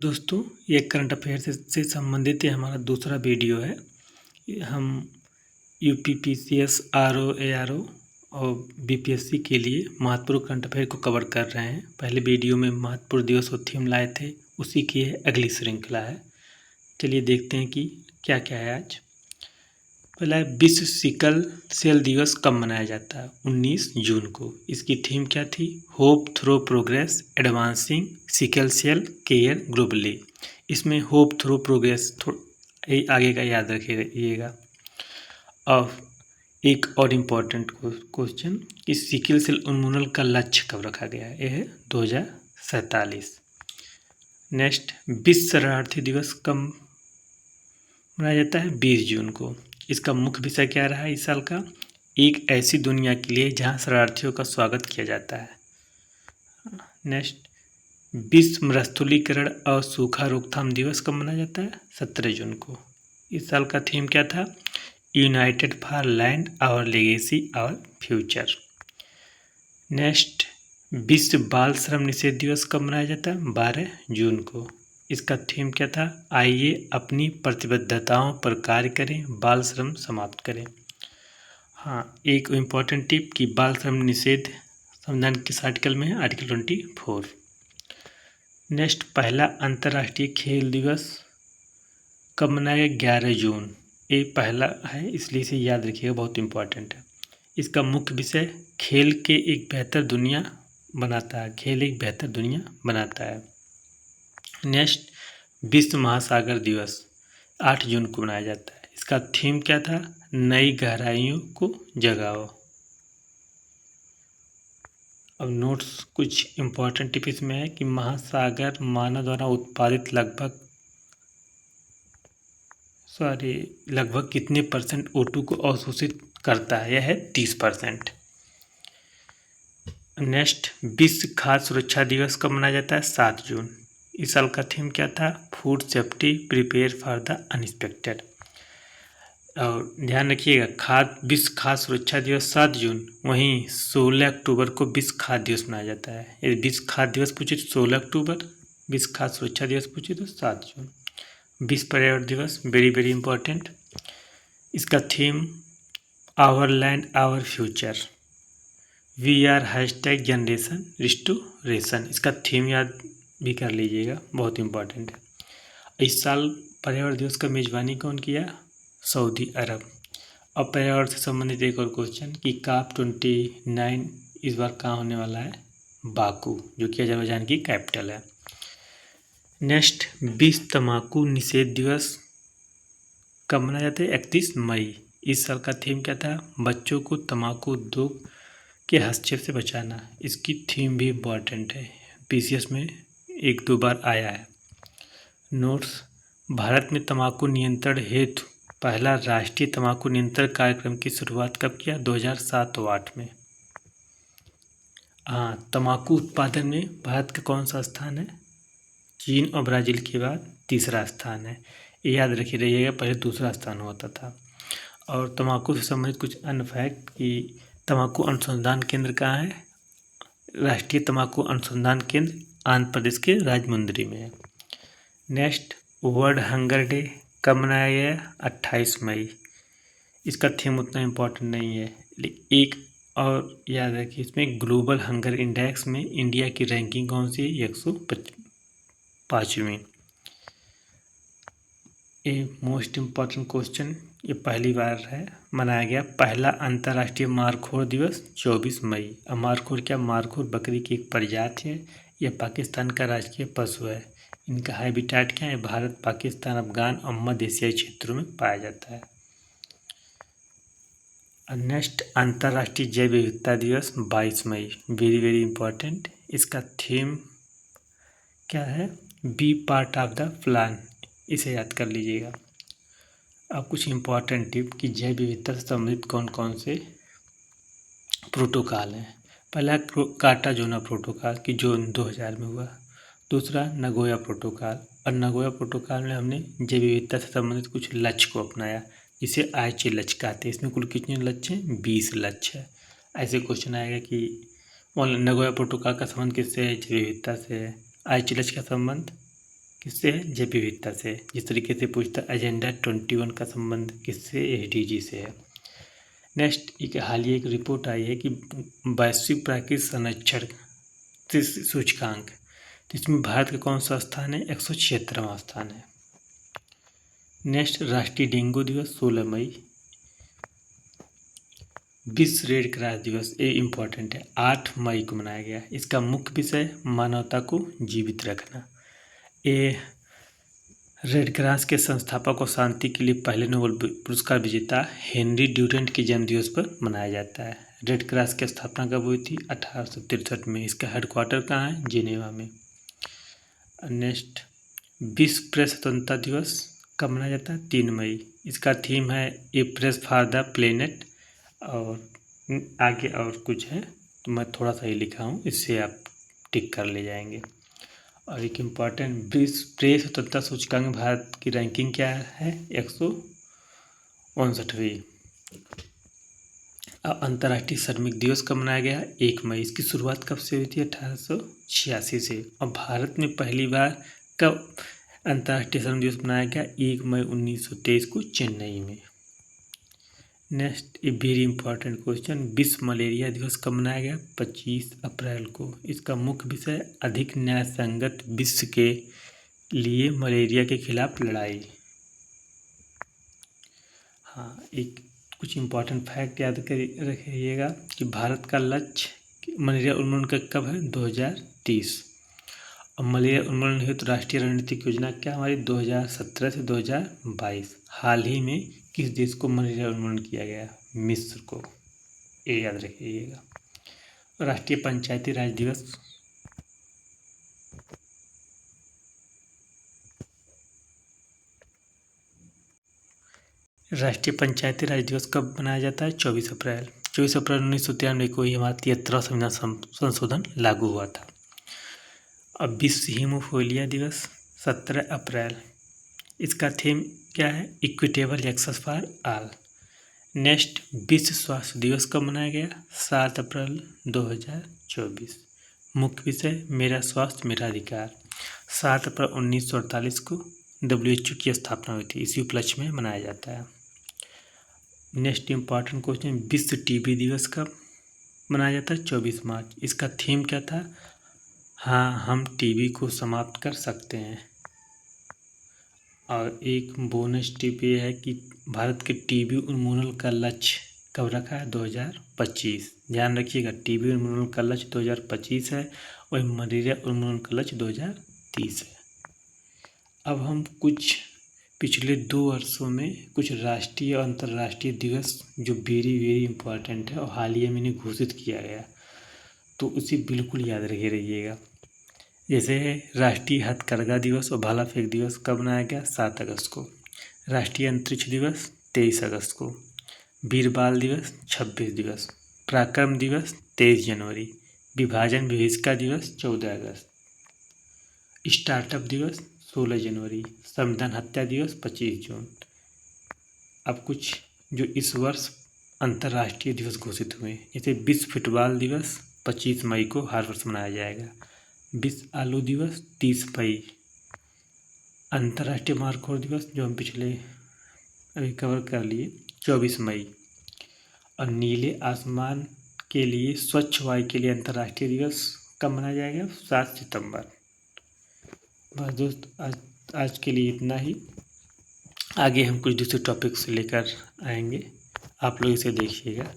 दोस्तों, ये current affair से संबंधित ये हमारा दूसरा वीडियो है। हम यूपीपीसीएस, आरओ, एआरओ और बीपीएससी के लिए महत्वपूर्ण करंट अफेयर को कवर कर रहे हैं। पहले वीडियो में महत्वपूर्ण दिवस और थीम लाए थे, उसी की अगली श्रृंखला है। चलिए देखते हैं कि क्या क्या है आज। पहला है, विश्व सिकल सेल दिवस कब मनाया जाता है? 19 जून को। इसकी थीम क्या थी? Hope through progress, advancing sickle cell care globally. इसमें होप थ्रू प्रोग्रेस आगे का याद रखिएगा। अब एक और इम्पॉर्टेंट क्वेश्चन कि सिकल सेल उन्मूलन का लक्ष्य कब रखा गया है? यह है 2047। नेक्स्ट, विश्व शरणार्थी दिवस कब मनाया जाता है? 20 जून को। इसका मुख्य विषय क्या रहा है इस साल का? एक ऐसी दुनिया के लिए जहां शरणार्थियों का स्वागत किया जाता है। नेक्स्ट, विश्व मरुस्थलीकरण और सूखा रोकथाम दिवस कब मनाया जाता है? 17 जून को। इस साल का थीम क्या था? United for land, our legacy, our future. Next, विश्व बाल श्रम निषेध दिवस कब मनाया जाता है? 12 जून को। इसका थीम क्या था? आइए अपनी प्रतिबद्धताओं पर कार्य करें, बाल श्रम समाप्त करें। हाँ, एक इम्पॉर्टेंट टिप कि बाल श्रम निषेध संविधान किस आर्टिकल में है? आर्टिकल 24। नेक्स्ट, पहला अंतर्राष्ट्रीय खेल दिवस कब मनाया गया? 11 जून। ये पहला है, इसलिए इसे याद रखिएगा, बहुत इम्पॉर्टेंट है। इसका मुख्य विषय खेल के एक बेहतर दुनिया बनाता है, खेल एक बेहतर दुनिया बनाता है। नेक्स्ट, विश्व महासागर दिवस 8 जून को मनाया जाता है। इसका थीम क्या था? नई गहराइयों को जगाओ। अब नोट्स कुछ इम्पोर्टेंट टिप इसमें है कि महासागर मानव द्वारा उत्पादित लगभग कितने परसेंट O2 को अवशोषित करता है? यह है 30%। नेक्स्ट, विश्व खाद्य सुरक्षा दिवस कब मनाया जाता है? 7 जून। इस साल का थीम क्या था? Food safety, prepare for the unexpected. और ध्यान रखिएगा, विश्व खाद्य सुरक्षा दिवस 7 जून, वहीं 16 अक्टूबर को विश्व खाद्य दिवस मनाया जाता है। यदि विश्व खाद्य दिवस पूछे तो 16 अक्टूबर, विश्व खाद्य सुरक्षा दिवस पूछे तो 7 जून। विश्व पर्यावरण दिवस वेरी वेरी इंपॉर्टेंट। इसका theme our land, our future. We are #generation restoration. इसका थीम याद भी कर लीजिएगा, बहुत इंपॉर्टेंट है। इस साल पर्यावरण दिवस का मेजबानी कौन किया? सऊदी अरब। अब पर्यावरण से संबंधित एक और क्वेश्चन कि COP29 इस बार कहाँ होने वाला है? बाकू, जो कि अजरबैजान की कैपिटल है। नेक्स्ट, विश्व तंबाकू निषेध दिवस कब मनाया जाता है? 31 मई। इस साल का थीम क्या था? बच्चों को तंबाकू उद्योग के हस्तक्षेप से बचाना। इसकी थीम भी इम्पॉर्टेंट है, PCS में 1-2 बार आया है। नोट्स, भारत में तंबाकू नियंत्रण हेतु पहला राष्ट्रीय तंबाकू नियंत्रण कार्यक्रम की शुरुआत कब किया? 2007 और 8 में। हाँ, तंबाकू उत्पादन में भारत का कौन सा स्थान है? चीन और ब्राज़ील के बाद तीसरा स्थान है। ये याद रखिए रहिएगा, पहले दूसरा स्थान होता था। और तंबाकू से संबंधित कुछ अन्य फैक्ट कि तंबाकू अनुसंधान केंद्र कहाँ है? राष्ट्रीय तंबाकू अनुसंधान केंद्र आंध्र प्रदेश के राजमुंद्री में है। नेक्स्ट, वर्ल्ड हंगर डे कब मनाया गया? 28 मई। इसका थीम उतना इम्पोर्टेंट नहीं है, लेकिन एक और याद रखिए, इसमें ग्लोबल हंगर इंडेक्स में इंडिया की रैंकिंग कौन सी है? 105वीं। ये मोस्ट इम्पॉर्टेंट क्वेश्चन, ये पहली बार है मनाया गया पहला अंतर्राष्ट्रीय मारखोर दिवस 24 मई। अब मारखोर क्या? मारखोर बकरी की एक प्रजाति है, यह पाकिस्तान का राजकीय पशु है। इनका हैबिटेट क्या है? भारत, पाकिस्तान, अफगान और मध्य एशियाई क्षेत्रों में पाया जाता है। नेक्स्ट, अंतर्राष्ट्रीय जैव विविधता दिवस 22 मई, वेरी वेरी इंपॉर्टेंट। इसका थीम क्या है? Be part of the plan. इसे याद कर लीजिएगा। अब कुछ इम्पॉर्टेंट टिप कि जैव विविधता से संबंधित कौन कौन से प्रोटोकॉल हैं। पहला कार्टाजोना प्रोटोकॉल कि जो 2000 में हुआ। दूसरा नगोया प्रोटोकॉल, और नगोया प्रोटोकॉल में हमने जैव विविधता से संबंधित कुछ लक्ष्य को अपनाया, जिसे आईची लक्ष्य कहते हैं। इसमें कुल कितने लक्ष्य हैं? 20 लक्ष्य है। ऐसे क्वेश्चन आएगा कि नगोया प्रोटोकॉल का संबंध किससे है? जैव विविधता से है। आईची लक्ष्य का संबंध किससे है? जैव विविधता से। जिस तरीके से पूछता एजेंडा 21 का संबंध किससे? SDG से है। नेक्स्ट एक हालिया एक रिपोर्ट आई है कि वैश्विक प्राकृतिक संरक्षण सूचकांक, तो इसमें भारत का कौन सा स्थान है? 176वां स्थान है। नेक्स्ट राष्ट्रीय डेंगू दिवस 16 मई। विश्व रेड क्रॉस दिवस, ये इम्पोर्टेंट है, 8 मई को मनाया गया। इसका मुख्य विषय मानवता को जीवित रखना। ये रेड क्रॉस के संस्थापक और शांति के लिए पहले नोबेल पुरस्कार विजेता हेनरी ड्यूरेंट के जन्मदिवस पर मनाया जाता है। रेड क्रॉस की स्थापना कब हुई थी? 1863 में। इसका हेडक्वार्टर कहाँ है? जिनेवा में। नेक्स्ट विश्व प्रेस स्वतंत्रता दिवस कब मनाया जाता है? 3 मई। इसका थीम है ए प्रेस फॉर द प्लेनेट, और आगे और कुछ है तो मैं थोड़ा सा ही लिखा हूँ, इससे आप टिक कर ले जाएंगे। और एक इम्पॉर्टेंट विश्व प्रेस स्वतंत्रता सूचकांक भारत की रैंकिंग क्या है? 159वीं। अंतर्राष्ट्रीय श्रमिक दिवस कब मनाया गया? 1 मई। इसकी शुरुआत कब से हुई थी? 1886 से। और भारत में पहली बार कब अंतर्राष्ट्रीय श्रम दिवस मनाया गया? 1 मई 1923 को चेन्नई में। Next a very important question, विश्व मलेरिया दिवस कब मनाया गया? 25 अप्रैल को। इसका मुख्य विषय अधिक न्यायसंगत विश्व के लिए मलेरिया के खिलाफ लड़ाई। हाँ, एक कुछ इम्पॉर्टेंट फैक्ट याद कर रखिएगा कि भारत का लक्ष्य मलेरिया उन्मूलन का कब है? 2030। और मलेरिया उन्मूलन हेतु राष्ट्रीय रणनीतिक योजना क्या हमारी? 2017 से 2022। हाल ही में किस देश को मलेरिया उन्मूलन किया गया? मिस्र को, ये याद रखिएगा। राष्ट्रीय पंचायती राज दिवस कब मनाया जाता है? 24 अप्रैल। 24 अप्रैल 1993 को ही हमारा 73वां संविधान संशोधन लागू हुआ था। अब विश्व हीमोफीलिया दिवस 17 अप्रैल। इसका थीम क्या है? Equitable access for all. Next विश्व स्वास्थ्य दिवस कब मनाया गया? 7 अप्रैल 2024। मुख्य विषय मेरा स्वास्थ्य मेरा अधिकार। 7 अप्रैल 1948 को WHO की स्थापना हुई थी, इसी उपलक्ष्य में मनाया जाता है। नेक्स्ट इम्पॉर्टेंट क्वेश्चन, विश्व टीबी दिवस कब मनाया जाता है? 24 मार्च। इसका थीम क्या था? हाँ, हम टीबी को समाप्त कर सकते हैं। और एक बोनस टिप ये है कि भारत के टीबी उन्मूलन का लक्ष्य कब रखा है? 2025। ध्यान रखिएगा, टीबी उन्मूलन का लक्ष्य 2025 है और मलेरिया उन्मूलन का लक्ष्य 2030 है। अब हम कुछ पिछले 2 वर्षों में कुछ राष्ट्रीय और अंतर्राष्ट्रीय दिवस जो वेरी वेरी इम्पोर्टेंट है और हालिया में इन्हें घोषित किया गया, तो उसे बिल्कुल याद रखे रहिएगा। जैसे राष्ट्रीय हथकरघा दिवस और भाला फेंक दिवस कब मनाया गया? 7 अगस्त को। राष्ट्रीय अंतरिक्ष दिवस 23 अगस्त को। वीर बाल दिवस 26 दिवस। पराक्रम दिवस 23 जनवरी। विभाजन विभीषिका दिवस 14 अगस्त। स्टार्टअप दिवस 16 जनवरी। संविधान हत्या दिवस 25 जून। अब कुछ जो इस वर्ष अंतर्राष्ट्रीय दिवस घोषित हुए, जैसे विश्व फुटबॉल दिवस 25 मई को हर वर्ष मनाया जाएगा। विश्व आलू दिवस 30 मई। अंतर्राष्ट्रीय मारखोर दिवस जो हम पिछले अभी कवर कर लिए 24 मई। और नीले आसमान के लिए स्वच्छ वायु के लिए अंतर्राष्ट्रीय दिवस कब मनाया जाएगा? 7 सितंबर। बस दोस्त, आज के लिए इतना ही। आगे हम कुछ दूसरे टॉपिक्स लेकर आएंगे, आप लोग इसे देखिएगा।